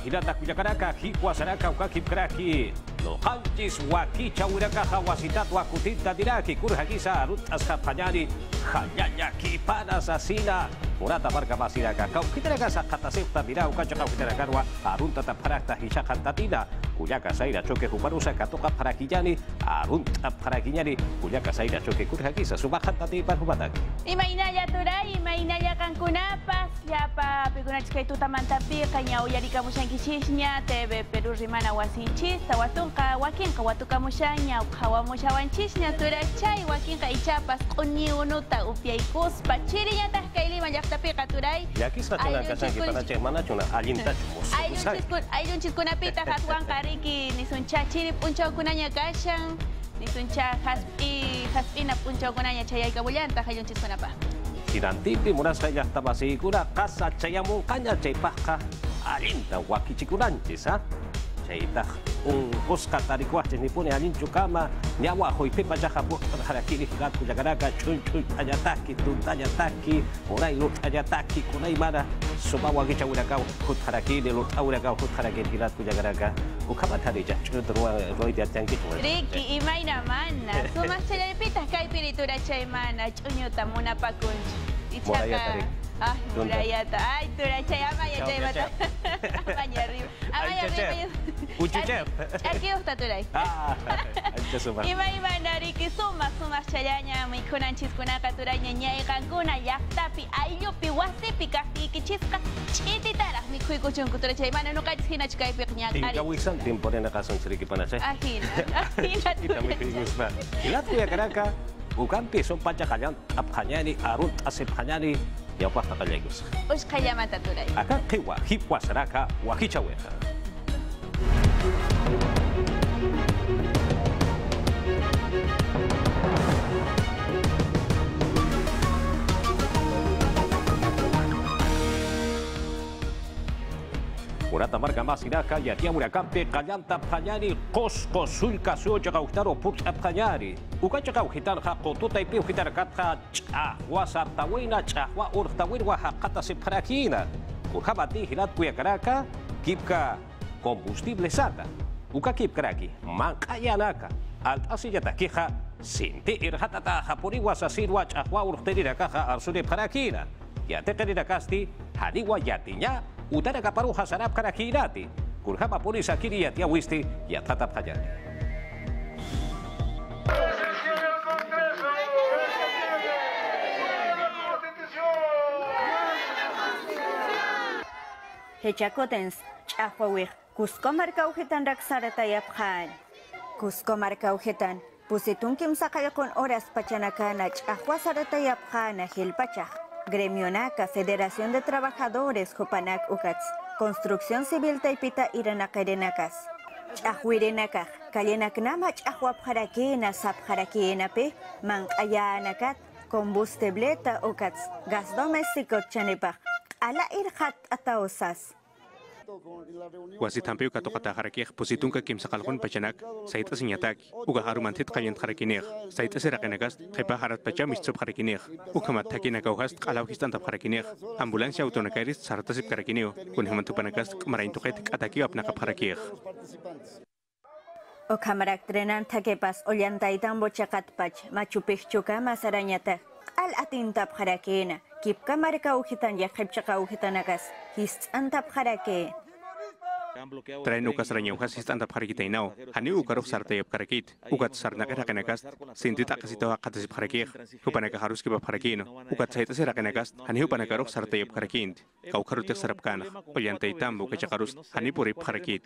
hinata kuyakaraka hikwasanaka ukakip kraki no hanchis wakicha uraka hawasitat wakutinta diraki kurhagisa arut askapanyani hayayaki para sasina murata marka masiraka kau kitaraka sakata sefta dira ukacha kau kitaraka wa arunta taparakta hishakan tatina kuyaka saira choke humarusa katoka parakiyani arunta parakinyani kuyaka saira choke kurhagisa subahat tati parhubataki imainaya turay imainaya kankunapas yapa pikunachkay tutamantapi kanya uyari kamushan kishishnya TV Peru rimana wasinchis tawatunka wakinka watukamushanya hawamushawanchishnya turachay wakinka ichapas qunni unuta upyaykus pachiriya tahkayli mayaqtapi qaturay yakis ratuna kasanki panachay manachuna allintachumus ayllun chiskunapita hatwan qariki nisuncha chirip punchawkunanya kashan nisuncha hasp'ina punchawkunanya chayaykabullanta ayllun chiskunapa Sinantipi munas kaya tabasikuna kasa chayamun kanya chaypahka alinta wakichikunanchis ha chaytaq usqa tarikuwachis nipuni allinchu kama ñawa huypipa chajapuq harakiri hirat kullakaraka chunchuy t'allataki tunt'allataki unay lut'allataki kunay mana suma wakicha urakaw hut harakiri lut'a urakaw hut harakiri hirat kullakaraka ukamatharilla ch'udruwa roydiatankichu Riki imayna mana sumas chayaypitas kaypiri turachay mana ch'uñuta munapakunchu Murayata, Rick. Ay, murayata. Ay, turachay amaya chaymata. Amaya arriba. Amaya arriba. Uchuchep. Aquí está turay. Ancha suma. Imaymana Riki sumas chayaña mikunanchis kunaka turayña ñayqankuna llaqtapi ayllupi wasipi kaqtiykichishqa ch'ititaraq mikhuykuchunku turachay mana nuqanchis hinachu kaypiq ñaqari. Inkawisan timporena kasunchiriki panachay. Ahina. Itamikuykuspa. Hilat kuyakaraka ukampi son pachakallan aphañani arut asiphañani yawpaqta qallaykus. Ushqallamanta turay. Acá qiwa hipwasaraka wakichaweqa. Murata marka masiraka yatia murakampe kallanta phanyani qosqo sulka suocha gaustaro putsa phanyari ukacha gauhitan haqo tutaypi uhitar katha chahwa sartawina chahwa urtawirwa haqata sipharakina urhabati hilat kuyakaraka kipka combustible sata uka kipkaraki mankayanaka altasiyata kija sinti irhatata hapuriwa sasirwa chahwa urteriraka arsune pharakina yateqerirакasti haniwa yatinya utara kaparuja sarap karakirati kurhapa polis akiri yatia wisti yatata phayani Hechacotens chahwawih Cusco marca ujetan raksarata yaphan Cusco marca ujetan pusitunkim sakayakon horas pachanakana chahwa sarata yaphana hilpachaj Gremionaka, Federación de Trabajadores, Jopanak Ukats, Construcción Civil Taipita Iranakarenakas, Chahuirenaka, Kalenaknama Chahuapharakena, Sapharakienape, Mankayanakat, Combustibleta Ukats, Gas Doméstico Chanepa, Ala Irhat Ataosas. Wasitampi ukatokata harakih positunka kim sakalkon pachanak saita sinyatak uga harumantit kayent harakineh saita serakenagas kepa harat pacha mistsop harakineh ukamat takinaka uhast qalawkistan tap harakineh ambulancia autonakaris sartasip harakineo kun himantupanakas maraintuket ataki apnaka harakih Okamarak trenan takepas ollantaitan bochakatpach machupihchuka masarañata al atintap harakena kipka marka ujitan yakipchaka ujitanakas histantap harake Traen ukas ranyaukas histantap harakitainao hani ukaruf sartayap karakit ukat sarnakerakenakas sintit akasito akatasip harakih hupanaka harus kibap harakino ukat saita serakenakas hani hupanakaruf sartayap karakint kau karutek sarapkana ollantaitan bukachakarus hani purip harakit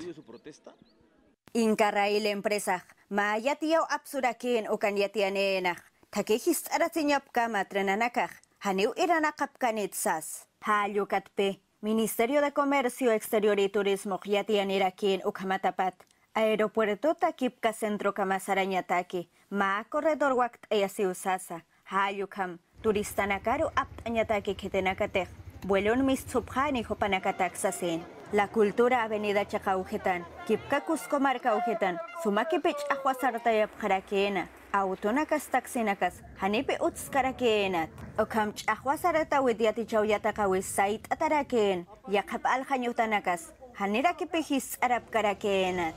Inkaray la empresa mayatiyaw apsurakin ukan yatianenah takihis aratinyap kama trenanakah haniw iranakapkanitsas hayukatpe Ministerio de Comercio Exterior y Turismo yatianirakin ukamatapat Aeropuerto Takipka Centro Kamasarañataki ma corredor wakt ayasiusasa hayukam turistanakaru aptañataki kitenakatej vuelon mistupjani hopanakataksasin La cultura Avenida Chacaujetan, Kipka Cusco Marcaujetan, Sumakipich Ahuasartayap Harakena, Autonakas Taxinakas, Hanipe Utskarakenat, Okamch Ahuasarata with Yatichau Yatakawis Sait Ataraken, Yakap Al Hanyutanakas, hanira kipehis Arab karakenat.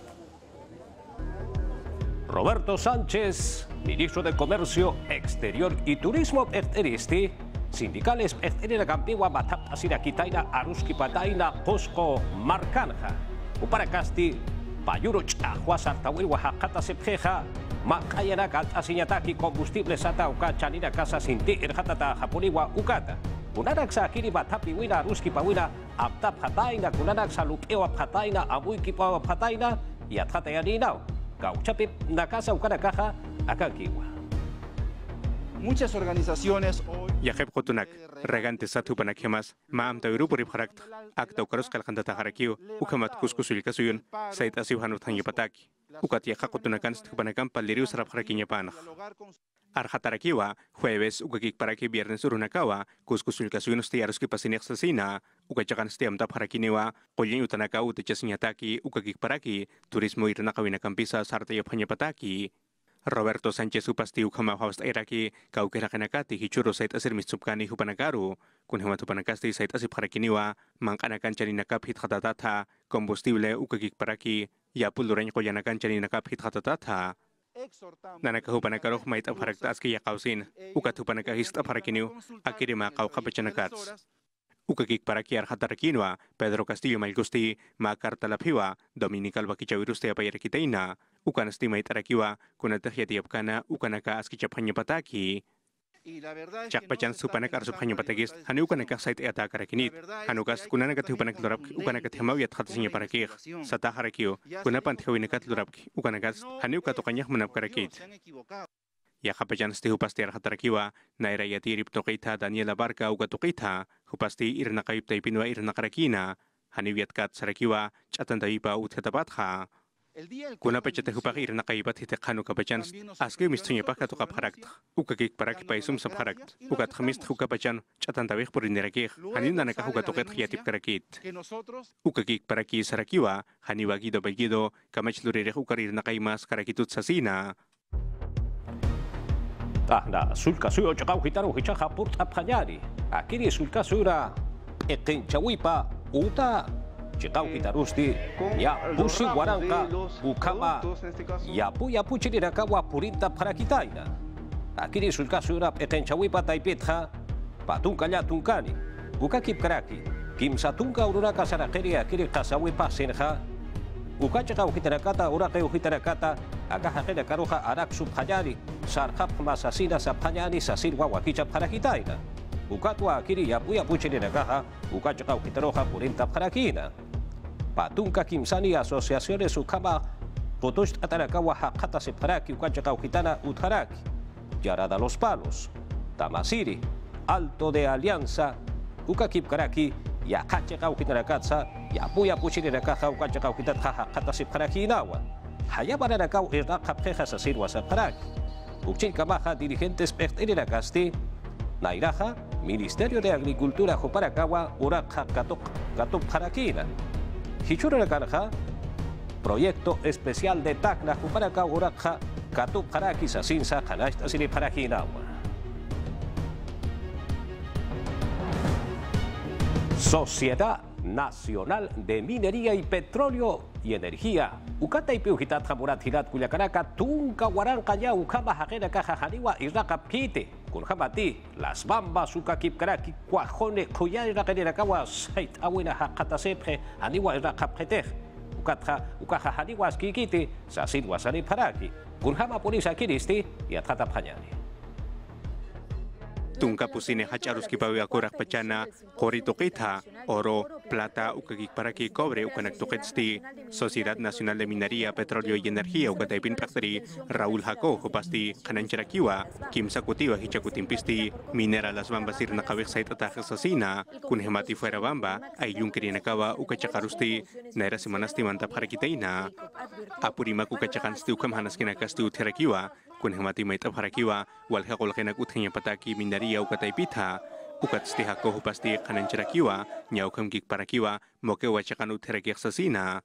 Roberto Sánchez, ministro de Comercio Exterior y Turismo Exteristi, sindicales exterior Campiwa Batap Asirakitaina Aruski Pataina Cosco Marcanja, Uparacasti, Payuro Chahuasar Tawil Oaxaca Sepjeja, Macayana Asiñataki Combustible Sata Uka Chanina Casa Sinti Irhatata Japoniwa Ukata. Kunanak sa kini Batapi Wina Aruski Pawina Aptap Hataina, Kunanak sa Lupeo Hataina, Abuiki Hataina, Yatatayaninaw. Gauchapip nakasa ukanakaja akakiwa. Muchas organizaciones hoy Yajeb Kotunak, Regante Satu Panakemas, Maam Tairu Puripharak, Akta Ukaros Kalkanta Harakiu, Ukamat Kuskusulikasuyun, Sait Asiuhanu Tanyapataki, Ukat Yahakotunakan Stupanakam Palirius Raparakinya Panach. Arhatarakiwa, jueves, Ukakik Paraki Viernes Urunakawa, Kuskusulikasuyun Stiaruski Pasinex Sasina, Ukachakan Stiam Tapharakiniwa, Kolin Utanaka Utechasinyataki, Ukakik Paraki, Turismo Irnakawina Campisa Sartaya Panyapataki. Roberto Sánchez upasti ukama hawast iraki kaukerakanakat hichuro sait asir mitsupkani hupanagaru kun hematu panakasti sait asip harakiniwa mangkanakan chaninakap hithatatata combustible ukakik paraki yapuluran qoyanakan chaninakap hithatatata nanaka hupanagaru mait apharakta aski yaqausin ukat hupanakahist apharakiniu akirima qaukapachanakats Ukakik paraki arhatarakinwa Pedro Castillo Malgusti makartalapiwa Dominical Bakichawiruste apayarkitaina ukanasti maitarakiwa kunatahyatiapkana ukanaka askichapanyapataki Chakpachan supanak arsupanyapatagis hani ukanaka sait atakarakini hanukas kunanakat hupanak lurap ukanakat hemawiyat khatasinya parakih sataharakio kunapantihawinakat lurap ukanakas hani ukatokanyah manapkarakit Yakapajan sti hupasti arhatarakiwa naira yatirip tokita Daniela Barca ugatokita hupasti irnakaip taipinwa irnakarakina haniwiatkat sarakiwa chatantaipa uthetabatha kuna pachate hupaki irnakaipat hitekanu kapajan aski mistunya pakato kapharakt ukakik parak paisum sapharakt ukat khamist hukapajan chatantawih purinderakih hanindanaka hugatoket khiatip karakit ukakik paraki sarakiwa haniwagido bagido kamachlurire ukarir nakaimas karakitut sasina Tahna sulka suyo chakau hitaru hichaha purt apanyari. Akiri sulka sura ekenchawipa uta chakau hitarusti ya pusi waranka ukama ya pu chirirakawa purinta parakitaina. Akiri sulka sura ekenchawipa taipetha patunka ya tunkani ukakip karaki kim satunka urunaka sarakeri akiri kasawipa senha Ukachakau hitarakata uraqeu hitarakata agahakena karuha arak subhayari sarhap masasina sapanyani sasirwa wakicha parakitaina ukatwa akiri yapuya puchirinagaha ukachakau hitaroha purinta parakina patunka kimsani asociaciones ukama potush atarakawa hakata separaki ukachakau hitana utharaki Yarada Los Palos Tamasiri Alto de Alianza ukakip karaki ya kachakau hitarakatsa yapuya puchirinagaha ukachakau hitathaha katasip parakinawa Hayabaranakau irnaqapjeja sasirwa saparaki. Uchilkamaja dirigentes pechtirinakasti Nairaja Ministerio de Agricultura Juparakawa Uraja Katuk Parakina. Hichuranakanja Proyecto Especial de Tacna Juparakawa Uraja Katuk Paraki Sasinsa Kanashta Siri Parakinawa. Sociedad Nacional de Minería y Petróleo y Energía. Ukata ipiuhitat hamurat hirat kuyakanaka tunka waranka ya ukama hagena kaja haniwa irnakap kite. Kun hamati las bambas ukakip karaki kwajone kuyayra kawa sait awina hakata sepje haniwa irnakap ketej. Ukatha ukaja haniwa skikite sasin wasani paraki. Kun hama polisa kiristi yathata phanyani. Tungka pusine hacharuski pawi akurak pachana korito kita oro plata ukakik paraki cobre ukanak tuketsti Sociedad Nacional de Minería Petróleo y Energía ukataipin paktari Raúl Jaco hupasti kanancharakiwa kimsa kutiwa hichakutimpisti minera las bambas irnakawik sait atajasasina kun hemati fuera bamba ayun kirinakawa ukachakarusti naira simanasti mantap harakitaina apurima kukachakansti ukamhanaskinakasti utherakiwa kun hemati maitap harakiwa walha kolkenak uthenya pataki minería ukataipita ukat stihako hupasti kanancharakiwa nyaukam gik parakiwa mokewa chakan utherakik sasina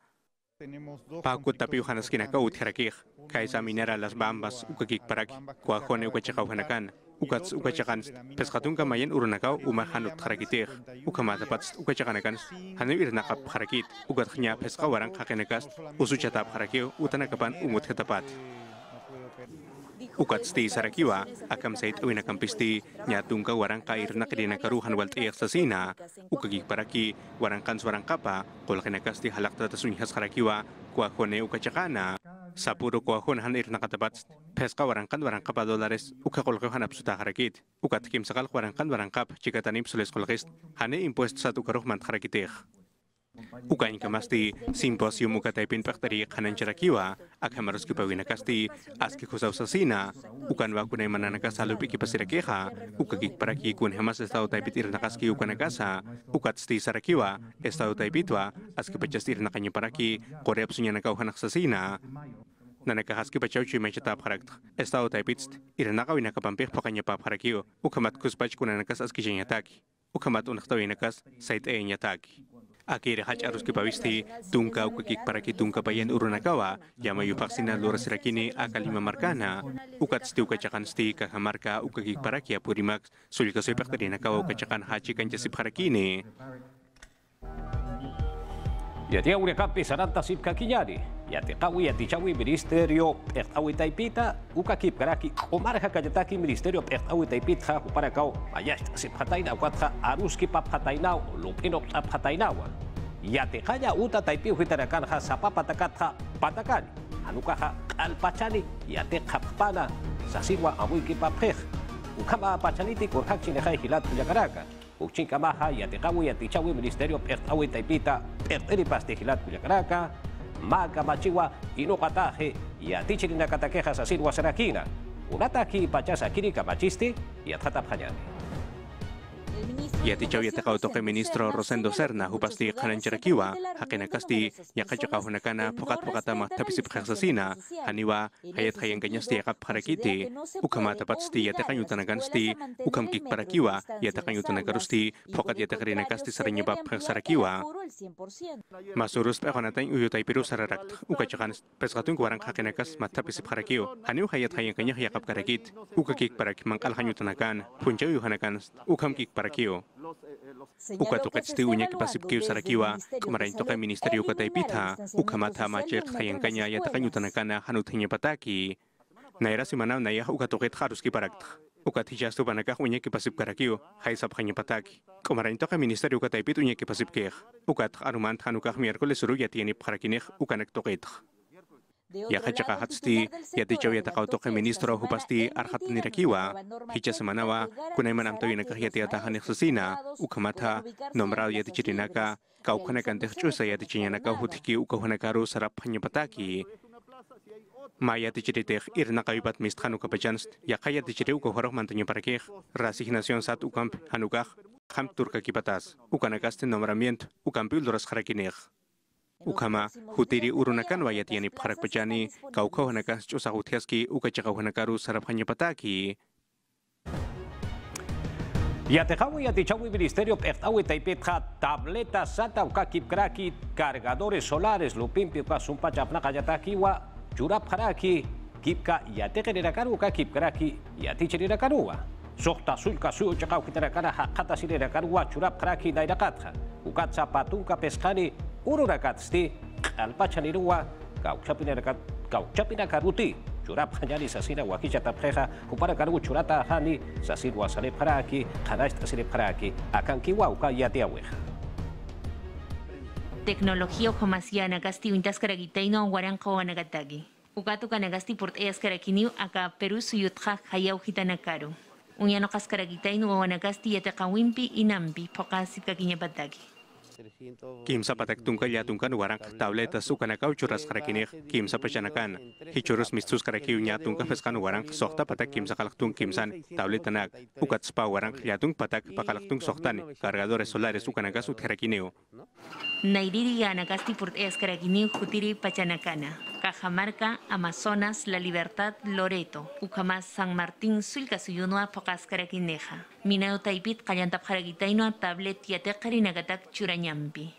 Pakut tapi uhanas kinaka utherakik kaisa minera las bambas ukakik parak kuajone ukachakau hanakan ukats ukachakan pesqatun kamayan urunakaw umahanut harakitih ukamata pats ukachakanakan hanu irnaqap harakit ugatkhnya pesqa warang kakenakas usuchatap harakio utanakapan umut hetapat ukats ti sarakiwa akam sait awinakam pisti nyatungka warang kair nakidina karuhan walt sasina ukagig paraki warang kans warang kapa kolkenakas ti halak tatasunyhas harakiwa kuahone ukachakana sapuro kuahon hanir nakatapat pesqa warang kapa dolares ukakolko hanap suta harakit ukat kim sakal warang kap cikatanim sules kolkist hane impuest satu karuh mant harakitih ukain kamasti simposium ukataipin paktari kanan cerakiwa akamarus kipawinakasti aski kusaw sasina ukan wakunay mananakas halupi kipasirakeha ukagig paraki kun hamas estado taipit irnakaski ukanakasa ukat sti sarakiwa estado taipitwa aski pachastir nakanya paraki koreap sunya nakauhanak sasina nanakahaski pachaw chuy machatap harakt estado taipit irnakaw inakapampih pakanya pap harakio ukamat kuspach kunanakas aski janyataki ukamat unaktawinakas sait nyataki Akhir haj arus kipawisti tungka ukakik paraki tungka payan urunakawa yama yupaksina lura sirakini akalima markana ukat sti ukacakan sti kakamarka ukakik paraki apurimak sulika soipak tadi nakawa ukacakan haji kanjasip harakini Yati aure kapi saranta sip kakinyari yati kawi yati cawi ministerio awi taipita ukakip karaki omarha kajataki ministerio awi taipita para kau ayah sip hataina ukatha arus kipap hataina lupino tap hatainawa yati kaya uta taipi hitarakan ha sapa patakan anukaha alpachani yati kapana sasiwa awi kipapeh ukama pachaniti kurhak chinehay hilat kuyakaraka Ukcing kamaha yati kawi yati cawi ministerio awi taipita pasti hilat kuyakaraka maga machiwa inokataje yati chirina katakeja sasirwa sarakina unataki pachasa kiri kamachisti yatata phanyani Yati caw yati kau toke ministro Rosendo Serna hupasti kanan cerakiwa hakena kasti nyakajaka hunakana pokat-pokata tapisip sasina haniwa hayat hayang kanyasti yakap harakiti ukama tapatsti yati kanyutanagan sti ukam kik parakiwa yati kanyutanagarusti pokat yati karina kasti sarinyabab sarakiwa masurus pekonatang uyutay piru sararakt ukacakan pesqatun warang hakena kas tapisip harakiyo haniwa hayat hayang kanya yakap karakit ukakik parak mangkal kanyutanagan puncaw yuhanakan ukam kik parakiyo Ukatukat sti unya kipasip kiu sarakiwa kemarin toka ministerio kataipita ukamata macet hayang kanya yata kanyutanakana hanut hanya pataki naira simanaw naya ukatukat harus kiparakt ukat hijastu panakah unya kipasip karakio hay sap hanya pataki kemarin toka ministerio kataipit unya kipasip keh ukat arumant hanukah miércoles suru yati yanip harakineh ukanak toket Ya kacaka hatsti yati caw yata kau toke ministro hupasti arhat nirakiwa hica semanawa kunay manamtawi nakahiyati atahan sasina ukamata nomral yati cirinaka kau kanakan tehcusa yati cinyana kau hutiki ukahunakaru sarap hanya pataki ma yati ciriteh irna kawipat misthanu kapajanst ya kayati ciri ukahorok mantunya parakeh rasignacion sat ukamp hanukah ham turka kipatas ukanakaste nombramiento ukampil doras harakineh Ukama hutiri urunakan wayat yani parak pecani kau hanakas cusa hutiaski ukacakau hanakaru sarap hanya pataki. Yati kawi yati cawi ministerio awi taipita tableta sata ukakip kraki cargadores solares lupimpi pasumpa capna kajataki wa curap haraki kipka yati kedirakaru ukakip kraki yati cedirakaruwa. Sokta sulka suyo cakau kitirakana hakata sidirakaruwa curap kraki daidakatha ukat sapatunka peskani Ururakat sti alpachanirua kau capina karuti curap hanyani sasina wakisha tapheja kupara karu curata hani sasirwa sale paraki kadash tasire paraki akan kiwa uka yati aweja Tecnología homasiana gasti untas karagitaino waranko wanagatagi ukatu kanagasti port eyas karakiniu aka Peru suyutja hayau hitanakaru unyano kaskaragitaino wanagasti yatakawimpi inambi pokasip kakinyapatagi Kimsa patak tungkal ya tungkan warang tableta sukanakaw curas karakinih kimsa pachanakan hichurus mistus karakiu nya tungka peskan warang sokta patak kimsa kalaktung kimsan tabletanak ukat spa warang yatung patak pakalaktung soktan cargadores solares sukanakas utkarakineo Nairiri anagasti port es karakinio jutiri pachanakana Cajamarca Amazonas La Libertad Loreto Ucamas San Martín sulka suyunua pokas karakineja Minao taipit kayantap karagitaino tablet yateqarinagatak churanyampi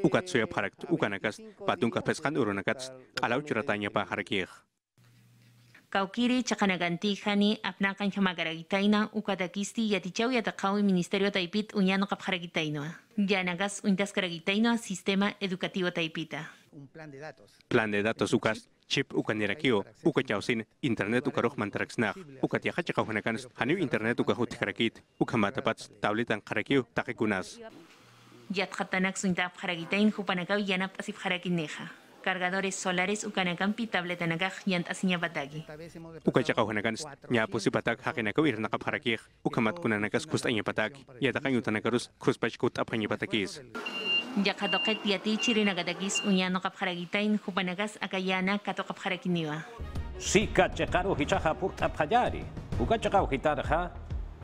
ukat suya parak ukanakas patung peskan urunakat alau curatanya pa harakih Kaukiri chakanaganti hani apnakan chamagaragitaina ukatakisti yatichau yatakawi Ministerio Taipit uñano kapharagitaino. Yanagas untaskaragitaino Sistema Educativo Taipita. Plan de datos ukas chip ukanerakio ukachausin internet ukaroj mantaraksnaq ukatiahacha qawhanakans haniu internet ukahutikarakit ukamatapats tabletan qarakio taqikunas. Yatqatanak suintap haragitain hupanakaw yanap asip harakineja. Cargadores solares ukanakampi tabletanagaj yant asinya batagi. Ukachaqawhanakans nya pusipatak hakinakaw irnaqap harakij ukamat kunanakas kustanya patak yatakanyutanakarus kuspachkut apanya patakis. Yakadoket yati chirinagadagis uñano kapharagitain hupanagas akayana katokapharakiniwa. Sika chekaro hichaja purt apjayari. Ukachaqaw hitarja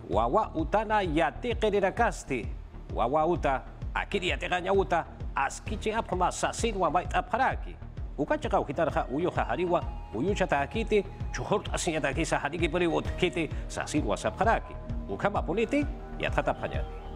wawa utana yati qirirakasti. Wawa uta akiri yatiqaña uta askichi apma sasin wa bait apharaki. Ukachaqaw hitarja uyo hariwa uyucha takiti chuhurt asinya takisa hariki periwot kiti sasin wa sapharaki. Ukama politi yatata apjayari.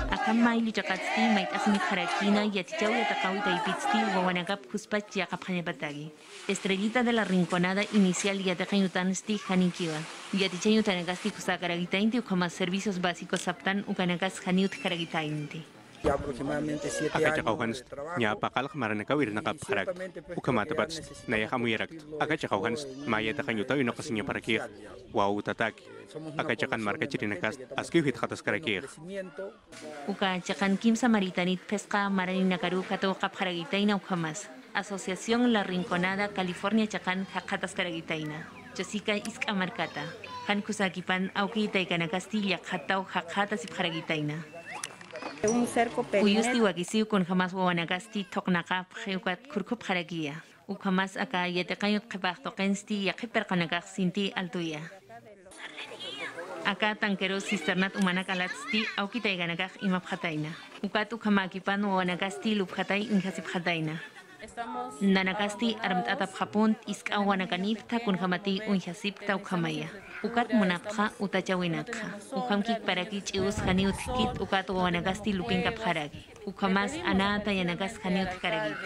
Akan maili jakatsti mait asmi harakina yatichau yatakawi taipitsti wawanagap kuspach yakaphanyabatagi. Estrellita de la Rinconada inicial yatakanyutansti hanikiwa. Yatichayutanagasti kusakaragitainti ukama servicios básicos saptan ukanagas haniut karagitainti. Aproximadamente 7 años nya pakal maranakaw irnaqap harak ukamatapats nayahamuyarak akachaqawhans mayatakanyutaw inokasinya parakih wow tatak akachakan marka chirinakas askiwhit khatas karakih ukachakan kim samaritanit pesca maranakaru kato kapharagitaina ukamas Asociación La Rinconada California Chakan Hakatas Karagitaina Jessica Iska Markata Han kusakipan aukita ikanakastilla hatau hakatas ipharagitaina Un cerco Uyusti wakisiu con jamás wawanagasti toknaqap heukat kurkup haragia. Ukamas aka yatekayut qipaq toqensti yaqiperqanagaq sinti altuya. Aka tankero cisternat umanakalatsti aukitayganagaq imapqataina. Ukat ukamakipan wawanagasti lupqatay unhasipqataina. Nanakasti armt'atap hapunt isk'a wanakanipta kunhamati unhasipta ukhamaya. Ukat munapqa utachawinaqqa. Ukamkik paraki ch'ius haniutkit ukat wanagasti lupinkap haragi. Ukamas anata yanagas haniut karagi.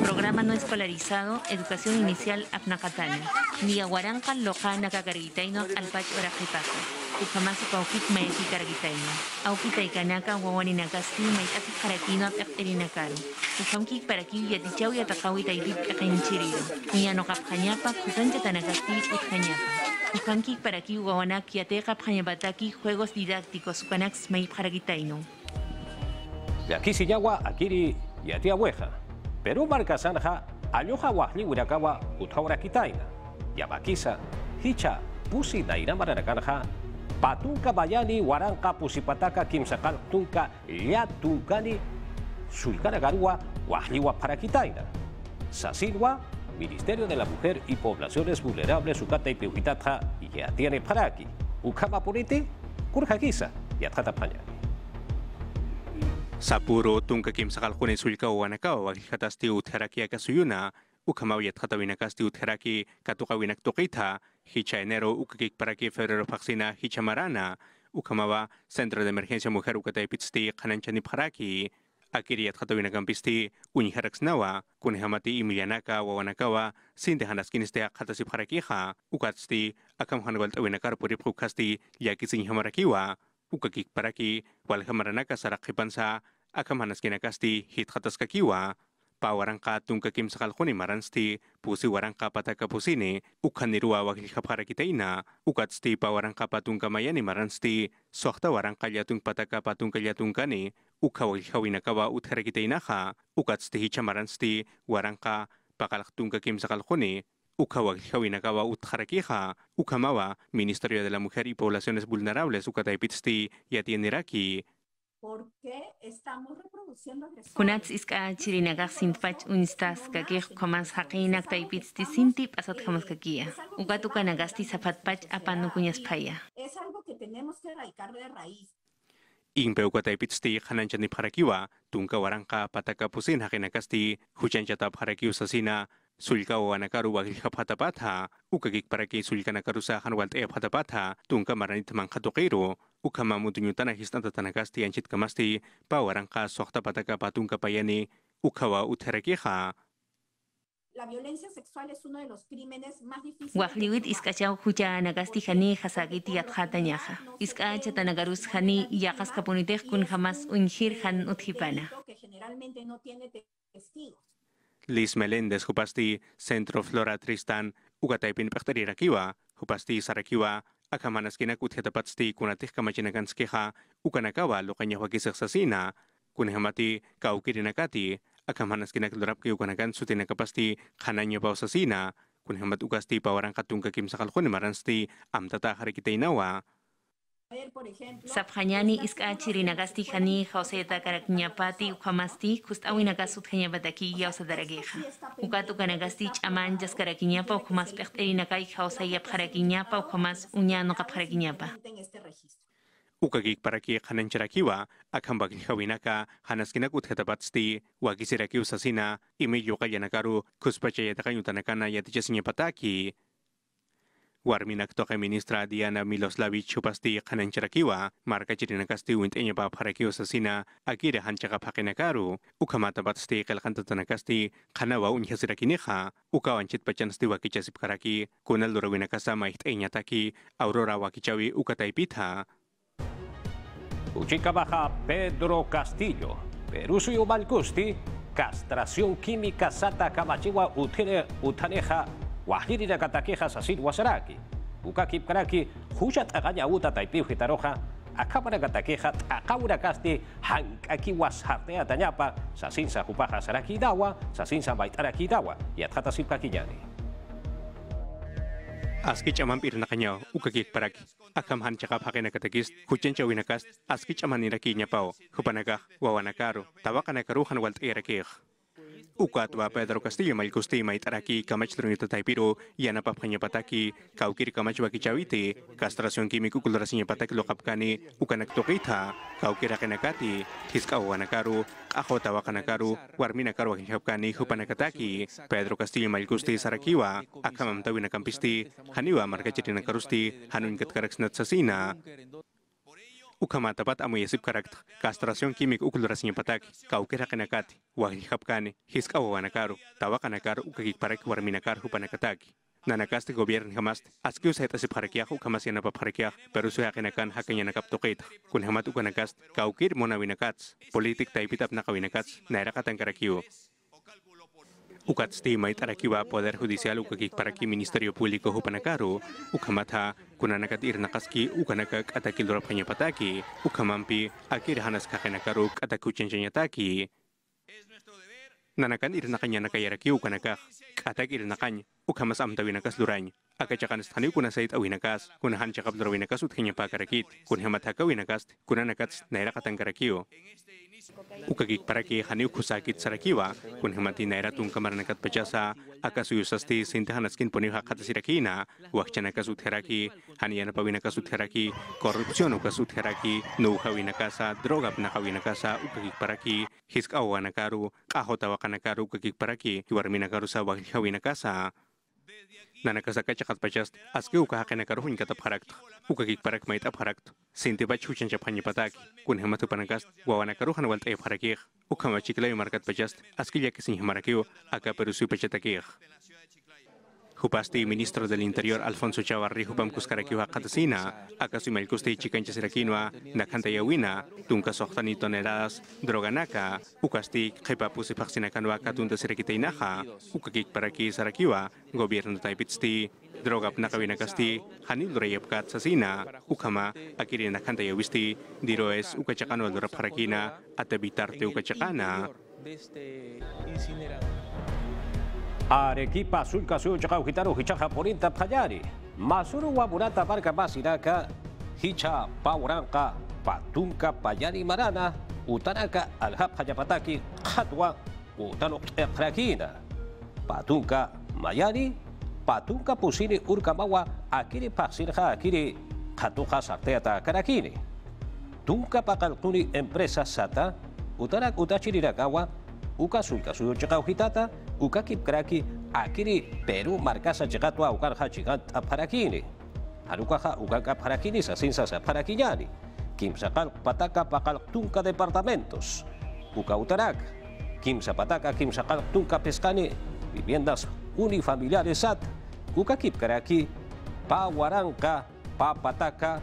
Programa no escolarizado, educación inicial apnaqatana. Niyawaranqa loqa nakakaragitaino alpach oraqipaqqa. Ukamas ukaukit mayaki karagitaino. Aukitaykanaka wawaninakasti mayt'asip harakino ap'irinacaru. Ukamkik paraki yatichaw yataqawi tayrip p'iqinchiriro. Ñanoqapqañapa kusanchatanakasti utqañapa. Ukankik paraki wawanak yateqap hañabataki juegos didácticos ukanax mayip haragitaino. De aquí Sillawa, Akiri y Atia Hueja. Perú marca Sanja, Ayoja Wahli Wirakawa, Utaura Kitaina. Yabakisa, Hicha, Pusi Daira Mararakanja, Patunka Bayani, Waranka, Pusipataka, Kimsakal, Tunka, Yatunkani, Sulkanagarua, Wahliwa Parakitaina. Sasilwa, Ministerio de la Mujer y Poblaciones Vulnerables, Ukata y Piujitata, y ya tiene Paraki. Ukama Puriti, Kurjakisa, y Atata Pañani. Sapuro tunka kim sakal kune sulka wanakaw wakikatasti utheraki akasuyuna ukamaw yatqatawinakasti utheraki katuqawinak tuqita hicha enero ukakik paraki febrero paksina hicha marana ukamawa Centro de Emergencia Mujer ukataypitsti qananchani paraki akiri yatqatawinakampisti uñiharaksnawa kunehamati imillanaka wawanakawa sindehanaskinisti qatasi parakiqa ukatsti akam hanwaltawinakar puripqukasti yakisinhamarakiwa ukakik paraki walhamaranaka saraqipansa akamhanaskinakasti hitqataskakiwa pawaranqa tunkakim saqalquni maransti pusi waranqa patakapusini ukhanirua wakilhapharakitaina ukatsti pawaranqa patunkamayani maransti soqta waranqa llatun pataka patunka llatunkani ukha wakilhawinakawa utharakitainaqa ukatsti hichamaransti waranqa paqalq tunkakim saqalquni Ukawakjawinakawa utjarakiha, Ukamawa, Ministerio de la Mujer y Poblaciones Vulnerables, Ukataipitsti, Yatieniraki. ¿Por qué estamos reproduciendo agresores? Kunats iska chirinagaq sintfach unistas kakij komans haqinak taipitsti sintip asat kamaskakia. Ukatuka nagasti zapatpach apanukuñaspaya. Es algo que tenemos que erradicar de raíz. Inpeukataipitsti hananchani parakiwa, tunka waranqa patakapusin haqinakasti, huchanchatap harakiu sasina, Sulka wanakaru wakilhaphatapatha, ukakik paraki sulkanakaru sa hanwalte phatapatha, tunka maranit mankhatuqiru, ukamamutunyutana histantatanakasti anchit kamasti, pawaranqa soqta pataka patunka payani, ukawa utherakiha. La violencia sexual es uno de los crímenes más difíciles. Wahliwit iskachau huja nagasti hani hasagiti yathata nyaha. Iskacha tanagarus hani yakas kapuniteh kun jamás unjir han uthipana. Que generalmente no tiene testigos. Liz Meléndez hupasti Centro Flora Tristan ugataypin pektarirakiwa hupasti sarakiwa akamanaskinak uthetapatsti kunatih kamachinakanskiha ukanakawa lokanya wakisaksasina kunhamati kaukirinakati akamanaskinak lorapki ukanakan sutinakapasti khananya pausasina kunhamat ukasti pawarang katungka kimsakalkhuni maransti amtata harikitainawa Sapkhanyani iskachiri nagasti hani Joseta karaknyapati ukhamasti kustawina kasut bataki yausadarageja. Ukatu kanagasti chaman jaskarakinyapa ukhamas pekterinakai Josayap harakinyapa ukhamas unyano kaparakinyapa. Ukagik paraki khanancharakiwa akhambagnikhawinaka hanaskinak uthetapatsti wakisirakiw sasina imiyuqayanakaru kuspachayataqayutanakana yatichasiñapataki. Warminak toka ministra Diana Miloslavich hupasti khanancharakiwa marka chirinakasti wintenya pa pharakiwa sasina akira hanchaka phakinakaru ukhamatabatsti qalqantatanakasti khanawa unhasirakineja ukawanchit pachansti wakichasipkaraki kunal durawinakasa maihtañataki Aurora wakichawi ukataipitha. Uchica Baja Pedro Castillo, Perusuyo Malcusti, castración química sata kamachiwa utaneja, wahirina katakeja sasid wasaraki, ukakip karaki, hujat aganya uta taipiu hitaroja, akamana katakeja, akaura kasti, hankaki washartea tanyapa, sasinsa hupaja saraki dawa, sasinsa baitaraki dawa, y atjata sipkakiñani. Askich aman pirnakanyaw ukakik paraki akam hanchaka phakinakatakis huchencha winakas askich aman niraki nyapao hupanaka wawanakaro tawakanakaruhan walt'irakih ukatwa Pedro Castillo Malcusti maitaraki kamachlunito taipiro yanapapanyapataki kaukir kamachwakichaviti castración químico kulrasiñapataki lokapkani ukanaktokita kaukirakenakati hiskawanakaru ahotawakanakaru warminakaru hijapkani hupanakataki Pedro Castillo Malcusti sarakiwa akamamtawinakampisti haniwa markachitinakarusti hanunkatkarakznatsasina ukamatapat amuyasip karakt castración químico ukulrasiñapataki kaukirakenakati wahijapkani hiskawanakaru tawakanakaru ukakikparak warminakar hupanakataki nanakasti gobierno jamás askiu saitasip harakiaj ukamas yanapaparakiaj pero suyakenakan hakanyanakaptokita kun hamat ukanakast kaukir monawinakats politik taipitap nakawinakats nairakatankarakio ukatsti maitarakiwa Poder Judicial ukakikparaki Ministerio Público hupanakaru ukamatha kunanakat irnakaski ukanakak atakilorapanyapataki ukamampi akirhanas kakenakaru atakuchenchanyataki nanakan irnakanyanakayaraki ukanakak atak irnakany ukamas amtawinakas lurañ akachakan sthani kunasait awinakas kunahan chakap lorwinakas utkanyapakarakit kunhamataka winakas kunanakats nairakatankarakio ukakikparaki haniu kusakit sarakiwa kunhamati nairatun kamaranakat pachasa akasuyusasti sintahanaskin poniu hakatasirakina wakchanakas utheraki haniyanapawinakas utheraki korupsyon ukas utheraki nuhawinakasa drogap nakawinakasa ukakikparaki hiskawanakaru qahotawakanakaru ukakikparaki hiwarminakaru sa wakihawinakasa nanakasaka chakat pachast aski ukahakenakaru hunkatapharakt ukakikparak maitapharakt sintibach huchanchapanyapataki kunhamatu panakas wawanakaru hanwaltayapharakij ukamachikla markat pachast aski yakisinhamarakio aka perusu pachatakij hupasti ministro del Interior Alfonso Chavarri hupam kuskarakiwa katasina akasu melkusti chikanchasirakinwa nakantayawina tunka sohtani toneladas droganaka ukasti khipapusi paksinakanwa katunta sirakitainaha ukakik paraki sarakiwa gobierno taipitsti drogap nakawinakasti hanil durayapkat sasina ukama akiri nakantayawisti diroes ukachakano durapharakina atabitarte ukachakana Arequipa sulka suyo chakau hitaru hichaja porinta payari masuru waburata barca basiraka hicha pauranka patunka payari marana utanaka alhap hajapataki khatwa utanok ekrakina patunka mayari patunka pusini urkamawa akiri paksirja akiri khatuja sarteata karakini tunka pakaltuni empresa sata utanak utachirirakawa uka sulka suyo chakau hitata ukakip kraki akiri Peru markasa chikatwa ukarja chikat aparakini harukaja ukaka aparakini sasinsa aparakiñani kimsakal pataka pakal tunka departamentos uka utarak kimsa pataka kimsakal tunka pescani viviendas unifamiliares at ukakip karaki pa Huaranca, pa Pataca,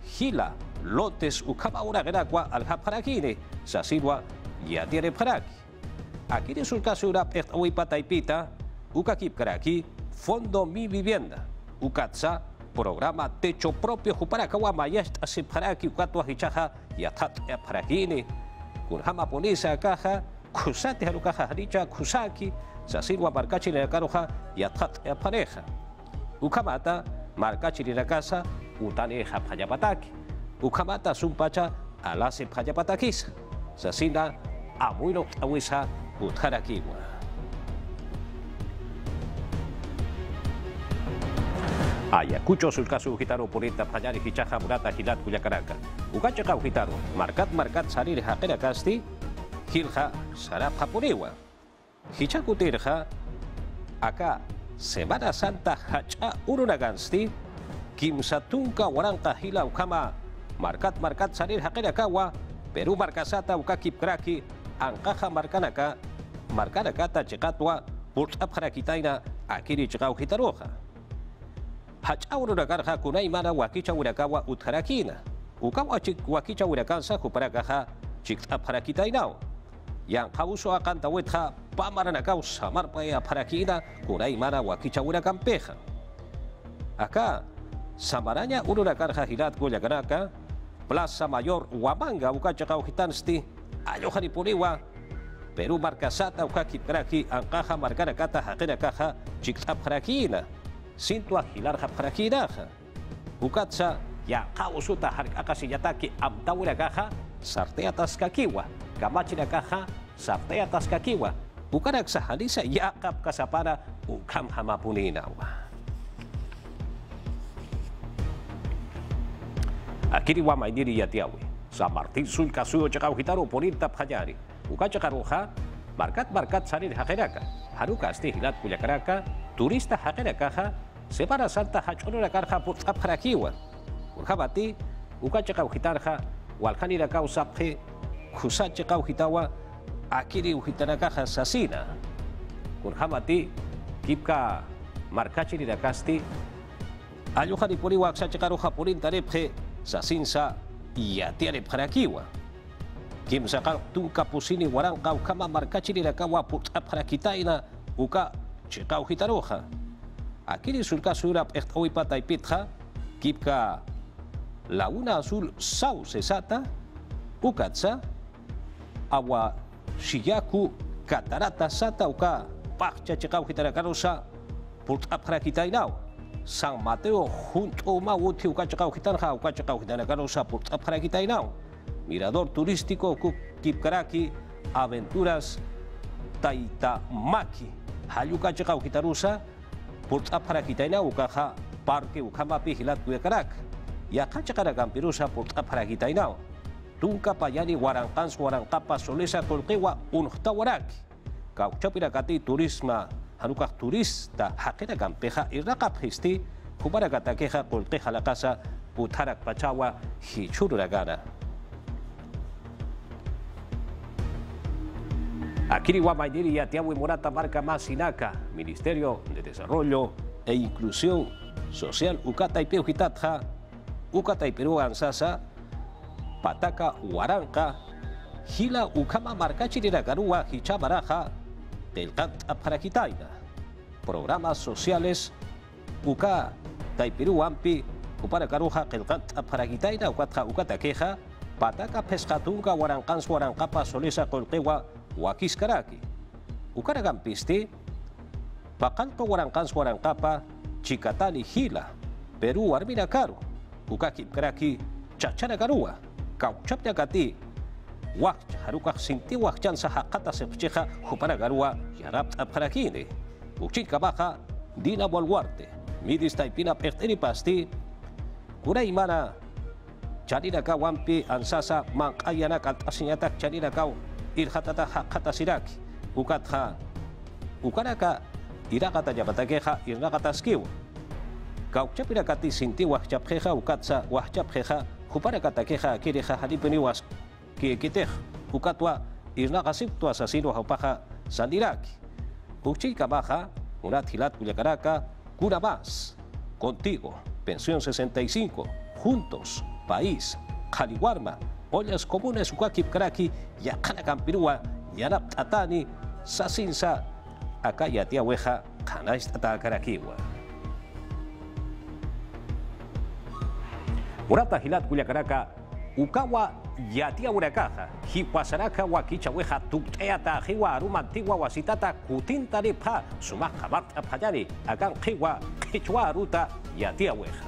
Gila, lotes ukama una genagua al haparakine, sasilwa ya tiene paraki. Aquí resulta surap ektawi pataipita, ukakip karaki, Fondo Mi Vivienda, ukatsa, programa techo propio huparakawa mayast asiparaki ukatwa hichaha yatat parakine, kunhama ponisa kaha, kusati halukaha haricha kusaki, sasilwa markachi na karuha yatat pareja. Ukamata markachi na casa utane hapajapataki. Ukamata sumpacha alase pajapatakisa. Sasina amuino awisa utharakiwa. Ayacucho sulkasu hitaro purita pajari hichaha murata hilat kuyakaraka. Ukachaka hitaro markat salir hakera kasti hilha sarap hapuriwa. Hichakutirha aka Semana Santa hacha urunagansti kimsatunka Huaranca hila ukama markat salir hakera kawa Peru markasata ukakip kraki angkaha markanaka ta chekatwa purtap harakitaina akiri chekau hitaroja hacha urunagarha kunai mana wakicha urakawa utharakina ukawa wakicha urakansa kuparakaha chiktap harakitainao yang kauso akan tawetha pamaranakaw samar paya parakina kunay mana wakicha urakampeja. Acá samaranya ururakarja hilat goyaganaka Plaza Mayor Huamanga ukachakaw hitansti ayohani puniwa Peru markasata ukakip kraki angkaha markanakata hakinakaha chiktap harakina sintwa hilarja harakinaja ukatsa yang kausuta harkakasiyataki amtawurakaha sarte atas kakiwa kamachina kaha sarte atas kakiwa bukan aksahanisa yakap kasapana ukam hamapuninawa akiri wa maindiri yatiawi sa Martin sul kasuyo chakau hitaro ponirta pajari uka chakaruha markat sarir hakeraka haruka asti hilat kuyakaraka turista hakeraka separa santa hachono rakarha putkap harakiwa urhabati uka chakau hitarha walkani rakau saphe kusa chakau hitawa akiri uhitanakaha sasina kurhamati kipka markachi rakasti ayuhani puriwa aksachacaruha purin tarephe sasinsa iya tiare harakiwa kimsaka tunka pusini Huaranca ukama markachi rakawa putap harakitaina uka chekau hitaroja akiri sulka surap ektawi pataipitha kipka Laguna Azul Sau Sesata, ukatsa awa Shiyaku Catarata Sata uka pakcha chekau hitarakarosa purtap harakitainao San Mateo junto mauti uka chekau hitarha uka chekau hitarakarosa purtap harakitainao mirador turístico kipkaraki aventuras Taitamaki hayuka chekau hitarusa purtap harakitainao ukaha parque ukamapi hilat kuyakaraka ya kachakara gampirusa purtap harakitainao tungka payani Huarancapa solesa kolkewa unhtawaraki kauchapira kati turisma hanukak turista hakera gampeja irrakap histi kubara katakeja kolkeja la casa putarak pachawa hichururagana Akiri wa maindiri yatiawi morata marca Masinaka Ministerio de Desarrollo e Inclusión Social ukata ipeu hitatja ukata Perú ansasa Pataca Huaranca hila ukama markachi rirakarua hichabaraja telkat aparakitaina programas sociales uka Perú ampi uparakaruja telkat aparakitaina ukata queja Pataca pescatunga Huarancapa solesa kolkewa wakiskaraki ukaragampisti pakanto Huarancapa Chicatani hila Perú armina caro ukakip karaki chachana garua kauchapnya kati wak haruka sinti wakchan sahakata sepcheja hupana garua yarap aparakine ukchit kabaja dina bolwarte midis taipina perteni pasti kuna imana chanina ka wampi ansasa mangayana kantasinyatak chanina kau irhatata hakata siraki ukanaka irakata japatakeja irnakata skiw kauchapira kati sinti wahchapjeja ukatsa wahchapjeja hupara katakeja kireja halipeniwas kikitej ukatwa irnakasiptua asasino haupaja sandiraki Uchica baja, una tilat Culiacaraca, cura más. Contigo, pensión 65, juntos, país, Caliwarma, ollas comunes Ucakip Karaki, Yacana Campirúa, Yarap Tatani, Sasinsa, Acaya Tiahueja, Canais Tata Caraquiwa. Murata Hilat Culiacaraca, Ukawa Yatia Urakaja, Hipuasaraca, Wakichahueja, Tukteata, Jiwa, Aruma Antigua, Wasitata, Kutinta Lipa, Sumaja, Barta Payari, Agan Jiwa, Kichua Ruta, Yatia Hueja.